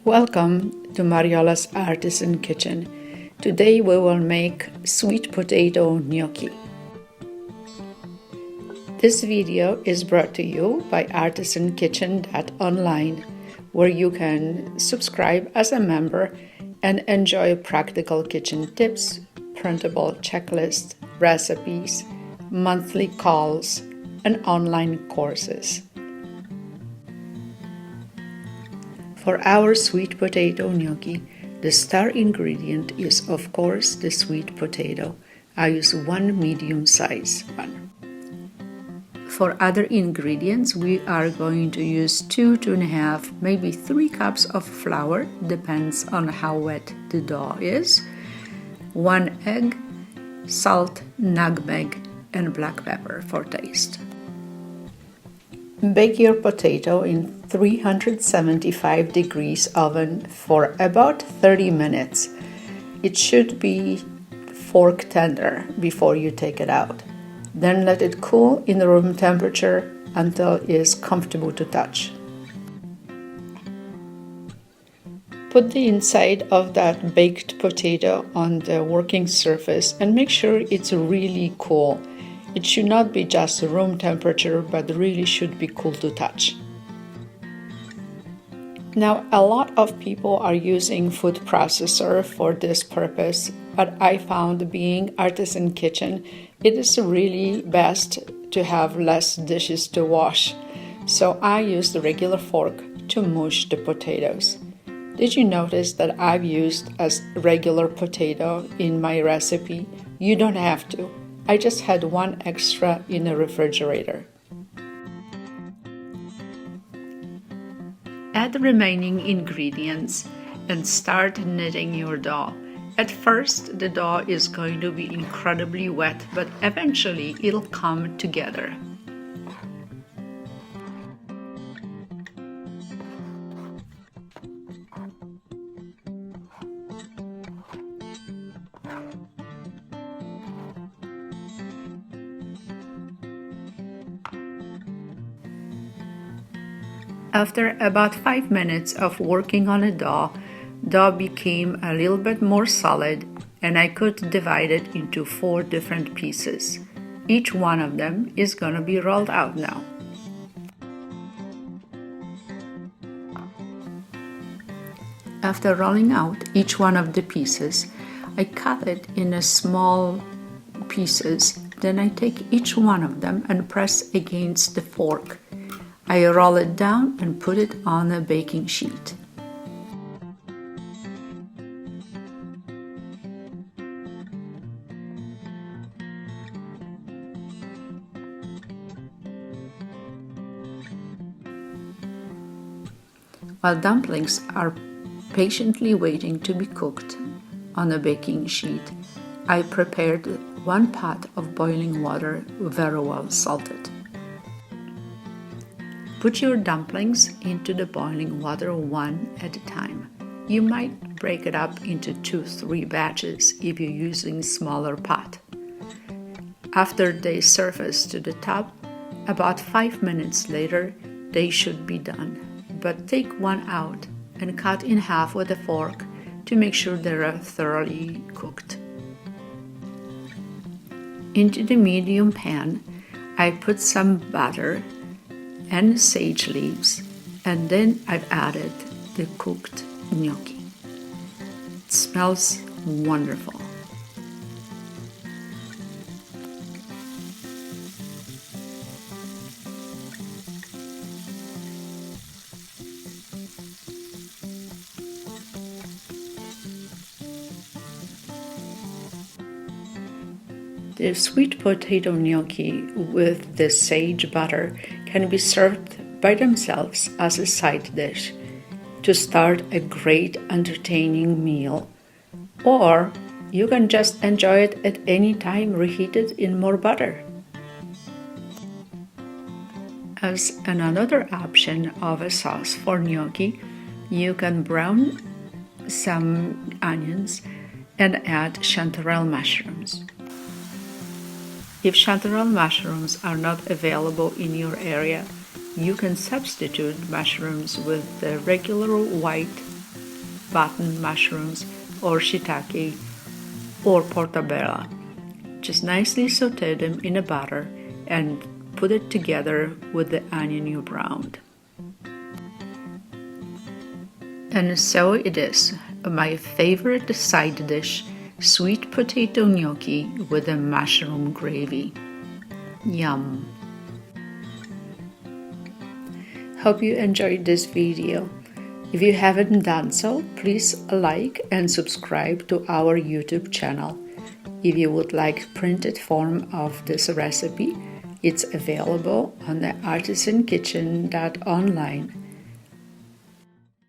Welcome to Mariola's Artisan Kitchen. Today we will make sweet potato gnocchi. This video is brought to you by artisankitchen.online, where you can subscribe as a member and enjoy practical kitchen tips, printable checklists, recipes, monthly calls, and online courses. For our sweet potato gnocchi, the star ingredient is of course the sweet potato. I use one medium-sized one. For other ingredients, we are going to use 2.5, maybe 3 cups of flour, depends on how wet the dough is, 1 egg, salt, nutmeg, and black pepper for taste. Bake your potato in 375 degrees oven for about 30 minutes. It should be fork tender before you take it out. Then let it cool in room temperature until it is comfortable to touch. Put the inside of that baked potato on the working surface and make sure it's really cool. It should not be just room temperature, but really should be cool to touch. Now, a lot of people are using food processor for this purpose, but I found being artisan kitchen, it is really best to have less dishes to wash. So I use the regular fork to mush the potatoes. Did you notice that I've used a regular potato in my recipe? You don't have to. I just had one extra in the refrigerator. Add the remaining ingredients and start kneading your dough. At first, the dough is going to be incredibly wet, but eventually it'll come together. After about 5 minutes of working on a dough became a little bit more solid, and I could divide it into 4 different pieces. Each one of them is going to be rolled out now. After rolling out each one of the pieces, I cut it in small pieces. Then I take each one of them and press against the fork. I roll it down and put it on a baking sheet. While dumplings are patiently waiting to be cooked on a baking sheet, I prepared 1 pot of boiling water, very well salted. Put your dumplings into the boiling water one at a time. You might break it up into 2-3 batches if you're using smaller pot. After they surface to the top, about 5 minutes later, they should be done. But take one out and cut in half with a fork to make sure they're thoroughly cooked. Into the medium pan, I put some butter and sage leaves, and then I've added the cooked gnocchi. It smells wonderful. The sweet potato gnocchi with the sage butter can be served by themselves as a side dish to start a great entertaining meal, or you can just enjoy it at any time reheated in more butter. As another option of a sauce for gnocchi, you can brown some onions and add chanterelle mushrooms. If chanterelle mushrooms are not available in your area, you can substitute mushrooms with the regular white button mushrooms or shiitake or portobello. Just nicely saute them in a butter and put it together with the onion you browned. And so it is, my favorite side dish, sweet potato gnocchi with a mushroom gravy. Yum! Hope you enjoyed this video. If you haven't done so, please like and subscribe to our YouTube channel. If you would like printed form of this recipe, it's available on the artisankitchen.online.